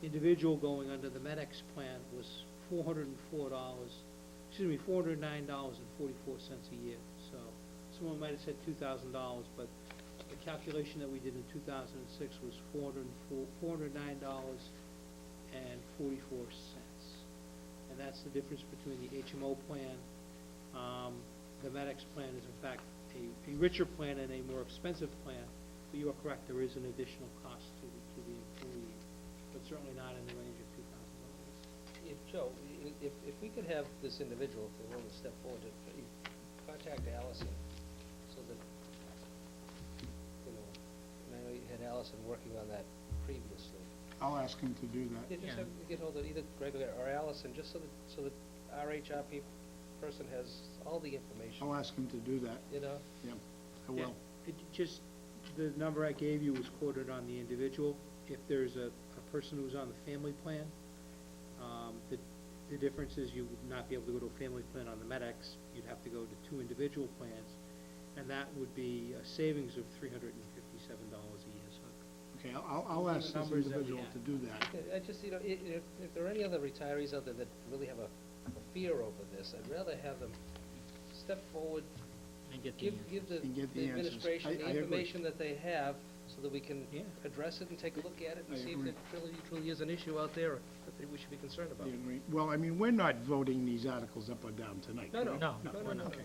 individual going under the MedX plan was $409.44 a year. So someone might have said $2,000, but the calculation that we did in 2006 was $409.44. And that's the difference between the HMO plan. The MedX plan is in fact a richer plan and a more expensive plan, but you are correct, there is an additional cost to the employee, but certainly not in the range of $2,000. Joe, if we could have this individual, if they're willing to step forward, to contact Allison, so that, you know, and I know you had Allison working on that previously. I'll ask him to do that. Yeah, just have, get hold of either Greg or Allison, just so that our HR person has all the information. I'll ask him to do that. You know? Yeah, I will. Just, the number I gave you was quoted on the individual. If there's a person who's on the family plan, the difference is you would not be able to go to a family plan on the MedX. You'd have to go to 2 individual plans, and that would be a savings of $357 a year. So Okay, I'll ask this individual to do that. I just, you know, if there are any other retirees out there that really have a fear over this, I'd rather have them step forward, And get give the And get the answers. administration the I agree. information that they have, so that we can Yeah. address it and take a look at it and I see agree. if it truly is an issue out there that we should be concerned about. I agree. Well, I mean, we're not voting these articles up or down tonight. No, no, correct? No, no, no, no. Okay.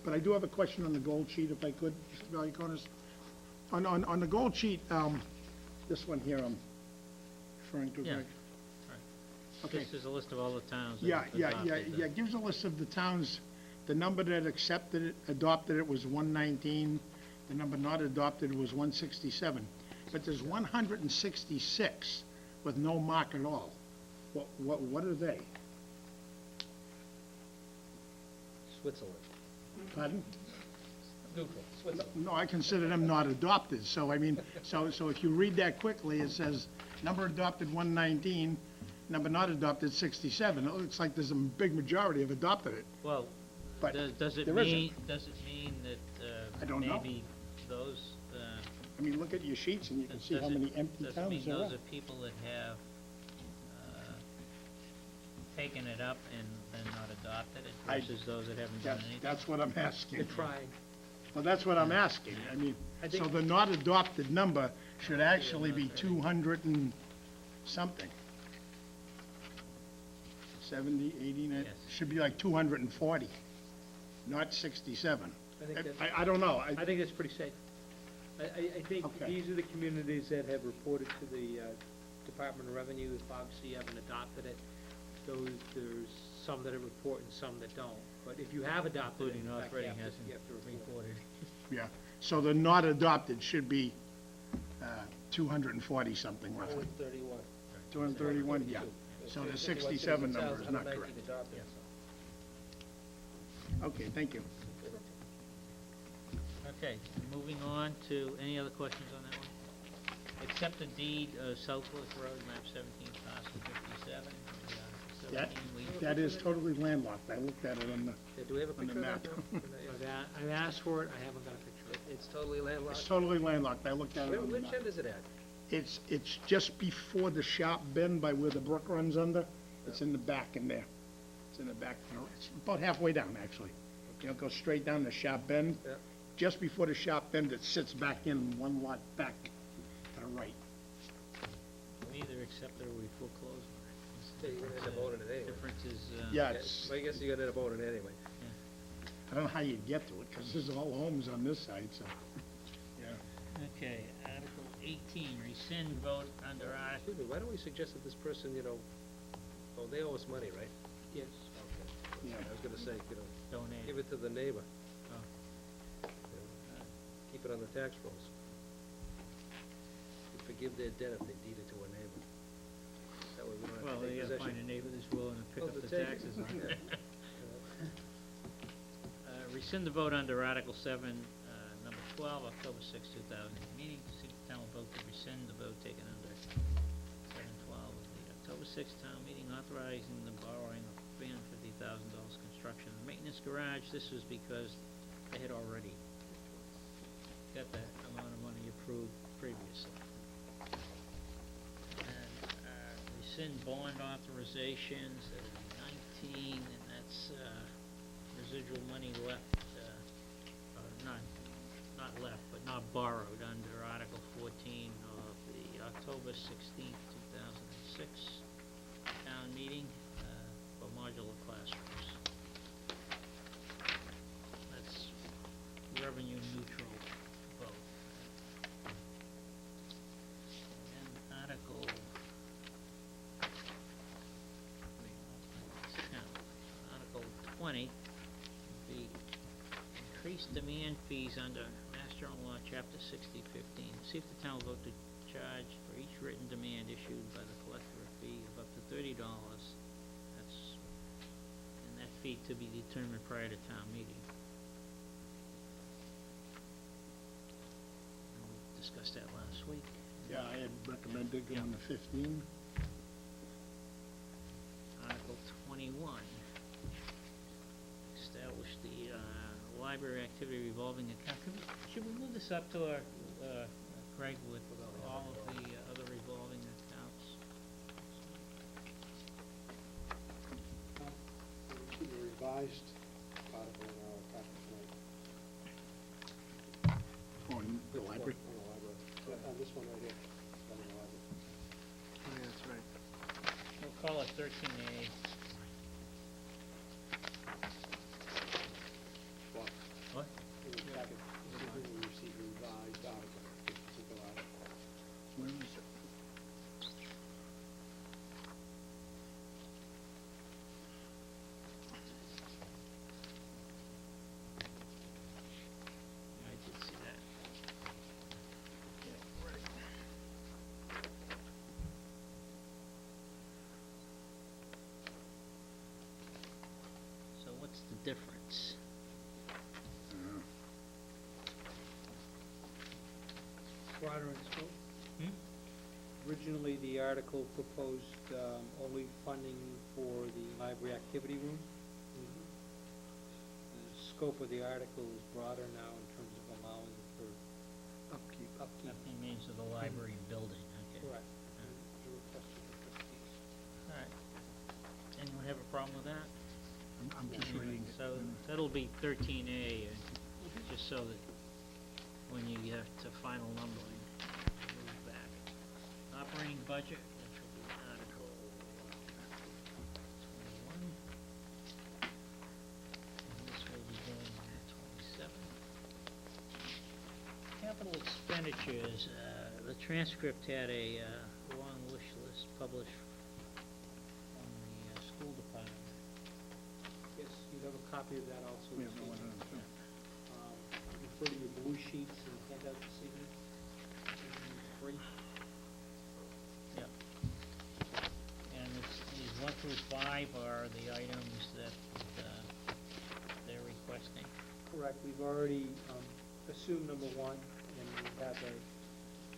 But I do have a question on the gold sheet, if I could, Mr. Valiakonis. On the gold sheet, this one here I'm referring to, Yeah. Greg. Okay. This is a list of all the towns that Yeah, adopted the- yeah, gives a list of the towns. The number that adopted it was 119. The number not adopted was 167. But there's 166 with no mark at all. What are they? Switzerland. Pardon? Neutral, Switzerland. No, I consider them not adopted, so I mean, so if you read that quickly, it says, number adopted 119, number not adopted 67. It looks like there's a big majority have adopted it, Well, but does it there mean, isn't. does it mean that, I don't know. maybe those, I mean, look at your sheets and you can see how many empty does it towns mean there are. those are people that have, taken it up and then not adopted it versus those that haven't done anything? That's what I'm asking. they're trying. Well, that's what I'm asking. I mean, I so think- the not adopted number should actually be 200 and something. 70, 80, Yes. should be like 240, not 67. I think that- I don't know. I think that's pretty safe. I think Okay. these are the communities that have reported to the Department of Revenue. If obviously you haven't adopted it, there's some that have reported and some that don't. But if you have adopted it, Including in North fact, Reading you hasn't have to report. reported. Yeah, so the not adopted should be 240 something roughly. 231. 231, yeah. So the 67 number is not correct. Okay, thank you. Okay, moving on to, any other questions on that one? Accept the deed of Southwest Road, map 17, parcel 57. That, 17, we- that is totally landlocked. I looked at it on the, Yeah, do we have a on the picture of map. that? I've asked for it, I haven't got a picture of it. It's totally landlocked? It's totally landlocked. I looked at it on the Which map. end is it at? It's just before the sharp bend by where the brook runs under. It's in the back in there. It's in the back, it's about halfway down, actually. You know, go straight down the sharp bend. Yeah. Just before the sharp bend, it sits back in one lot back to the right. We either accept it or we foreclose on Yeah, it. you're gonna end up owning it anyway. Difference is, Yeah, it's, I guess you're gonna end up owning it anyway. I don't know how you get to it, because there's all homes on this side, so, yeah. Okay, Article 18, rescind vote under Article, Excuse me, why don't we suggest that this person, you know, oh, they owe us money, right? Yes. Okay. Yeah. I was gonna say, you know, donate. give it to the neighbor. Oh. You know, keep it on the tax rolls. You forgive their debt if they deed it to a neighbor. That way we don't Well, have to they take gotta find a possession. neighbor that's willing to pick Oh, up to the take it. taxes on Yeah. it. Rescind the vote under Article 7, number 12, October 6, 2008 meeting. To see if the town will vote to rescind the vote taken under 712 of the October 6 town meeting authorizing the borrowing of $350,000 construction and maintenance garage. This was because they had already got that amount of money approved previously. rescind bond authorizations, that'll be 19, and that's, residual money left, not left, but not borrowed under Article 14 of the October 16th, 2006 town meeting, for modular classrooms. That's revenue neutral vote. And Article, Article 20, the increased demand fees under Mass General Law, Chapter 6015. See if the town will vote to charge for each written demand issued by the collector a fee of up to $30. And that fee to be determined prior to town meeting. And we discussed that last week. Yeah, I had recommended going to 15. Article 21, establish the library activity revolving account. Should we move this up to our, Craig, with all of the other revolving accounts? The revised article in our packet tonight. On the library. On the library. On this one right here. On the library. Oh, yeah, that's right. We'll call it 13A. What? What? In the packet, this is when we received the revised article, this particular article. Where is it? I did see that. So what's the difference? Broader in scope. Hmm? Originally, the article proposed only funding for the library activity room. The scope of the article is broader now in terms of allowing for upkeep. Nothing means of the library building, okay. Correct. The request of the trustees. All right. Anyone have a problem with that? I'm just reading it. So that'll be 13A, just so that when you get to final numbering, move back. Operating budget, which will be Article 21. And this will be going on 27. Capital expenditures, the transcript had a long wish list published on the school department. Yes, you have a copy of that also. We have no one Stephen. on it. Refer to your blue sheets and handout this evening. Three. Yep. And it's, these 1 through 5 are the items that they're requesting. Correct, we've already assumed number one, and we have a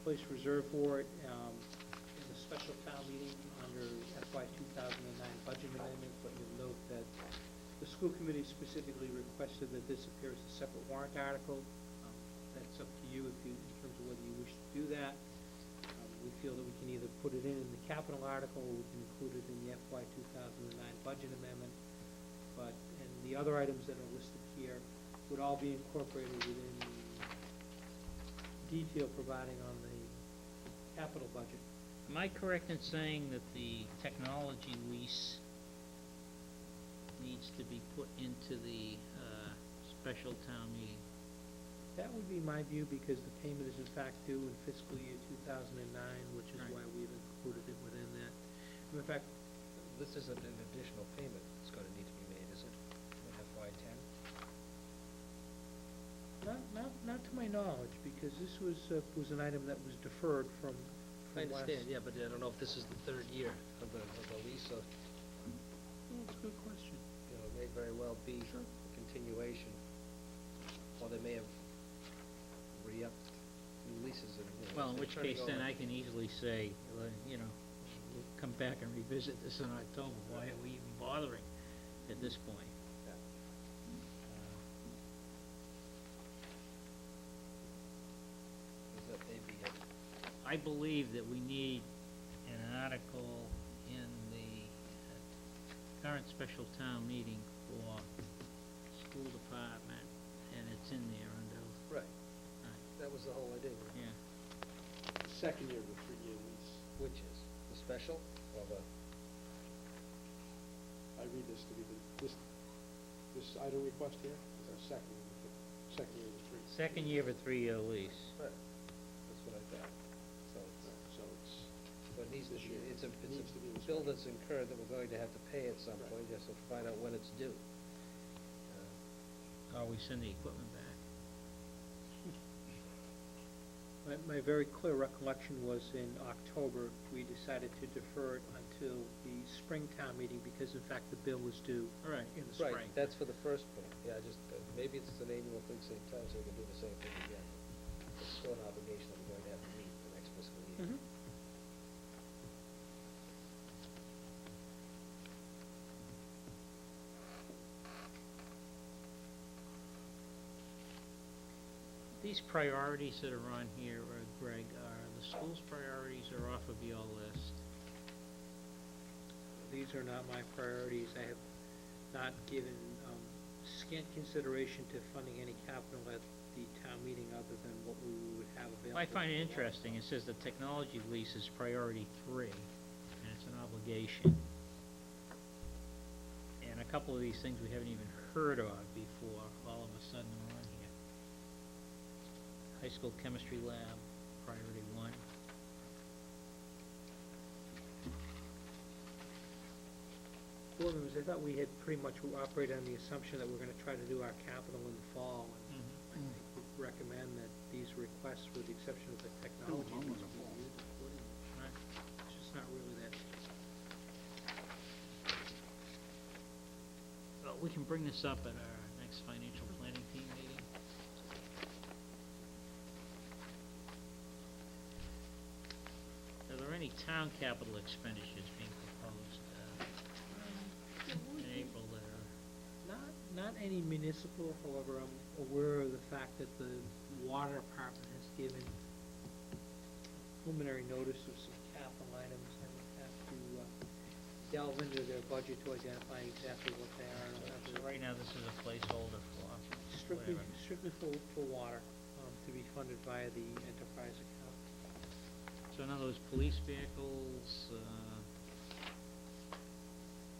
place reserved for it in the special town meeting under FY 2009 budget amendment, but you'll note that the school committee specifically requested that this appear as a separate warrant article. That's up to you in terms of whether you wish to do that. We feel that we can either put it in the capital article, or we can include it in the FY 2009 budget amendment. And the other items that are listed here would all be incorporated within the detail providing on the capital budget. Am I correct in saying that the technology lease needs to be put into the special town meeting? That would be my view, because the payment is in fact due in fiscal year 2009, which is Right. why we've included it within that. And in fact, This isn't an additional payment that's gonna need to be made, is it, in FY 10? not to my knowledge, because this was an item that was deferred from I last. understand, yeah, but I don't know if this is the third year of the lease, so, Oh, that's a good question. you know, it may very well be a continuation. Or they may have re-upped new leases and, you know. Well, in they're which turning case then over. I can easily say, you know, we'll come back and revisit this in October. Why are we even bothering at this point? Yeah. Is that may be it. I believe that we need an article warrant special town meeting for school department, and it's in there under, Right, that was the whole idea, yeah. Second year of the 3-year lease. which is the special or the, I read this to be this item request here is our second year of the 3. Second year of a 3-year lease. right, that's what I thought. So it's, So it's, so it needs to This be, year. it's a It needs to be the bill special. that's incurred that we're going to have to pay at some Right. point, just to find out when it's due. Or we send the equipment back. My very clear recollection was in October, we decided to defer it until the spring town meeting because in fact the bill was due Right. in the spring. Right, that's for the first one, yeah, just, maybe it's an annual thing, same time, so we can do the same thing again. It's still an obligation that we're going to have to meet the next fiscal year. Mhm. These priorities that are on here, Greg, are the school's priorities are off of your list. These are not my priorities. I have not given scant consideration to funding any capital at the town meeting other than what we would have available. I find it interesting, it says the technology lease is priority 3, and it's an obligation. And a couple of these things we haven't even heard of before, all of a sudden are on here. High school chemistry lab, priority 1. Board members, I thought we had pretty much operated on the assumption that we're gonna try to do our capital in the fall. And I think we recommend that these requests, with the exception of the technology, Oh, be in the fall. used accordingly. Right. It's just not really that. Well, we can bring this up at our next financial planning team meeting. Are there any town capital expenditures being proposed in April that are, Not any municipal, however, I'm aware of the fact that the water department has given preliminary notice of some capital items. I would have to delve into their budget to identify exactly what they are. I'll have so to- right now this is a placeholder for Strictly, whatever. strictly for water, to be funded via the enterprise account. So in other words, police vehicles,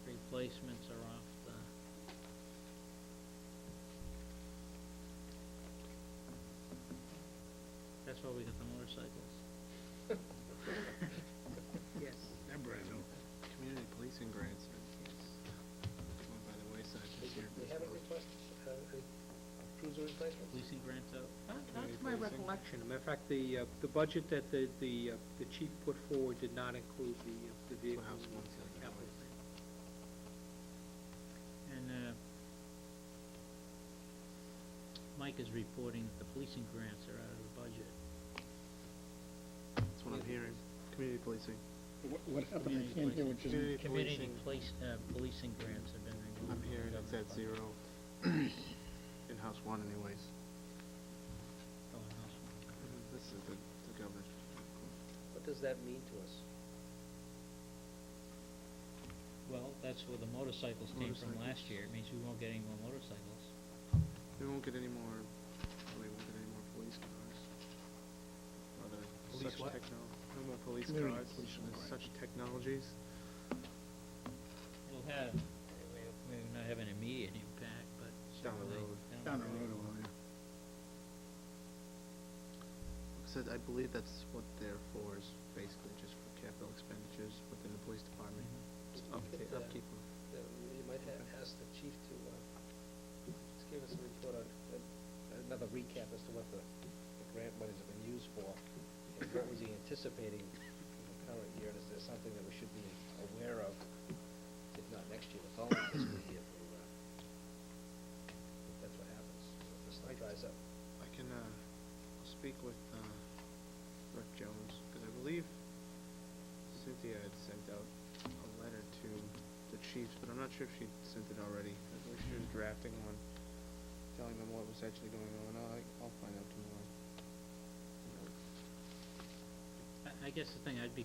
replacements are off the. That's why we got the motorcycles. Yes. They're brand new. Community policing grants are going by the wayside this year. They haven't requested, any cruiser replacements? Policing grants out. Not Community to my policing. recollection. As a matter of fact, the budget that the chief put forward did not include the vehicle House wants it, capital otherwise. thing. And, Mike is reporting that the policing grants are out of the budget. That's what I'm hearing. Community policing. What happened? I can't hear what you're saying. Community policing grants have been removed. I'm from the hearing it's at government zero. budget. In House 1 anyways. Oh, and House one. This is the governor's. What does that mean to us? Well, that's where the motorcycles came from last Motorcycles. year. It means we won't get any more motorcycles. We won't get any more, we won't get any more police cars. Other Police such what? No more police Community cars. policing, There's right. such technologies. We'll have, maybe not have an immediate impact, but Down the certainly road. Down the road, well, yeah. So I believe that's what they're for, is basically just for capital expenditures within the police department. Just You could, upkeep of. You might have asked the chief to, just give us a report on, another recap as to what the grant monies have been used for, and what was he anticipating in the current year, and is there something that we should be aware of, if not next year, the following fiscal year, if that's what happens, if the stuff dries up. I can, speak with, Rick Jones, because I believe Cynthia had sent out a letter to the chiefs, but I'm not sure if she sent it already. I believe she was drafting one, telling them what was actually going on. I'll find out tomorrow. I guess the thing I'd be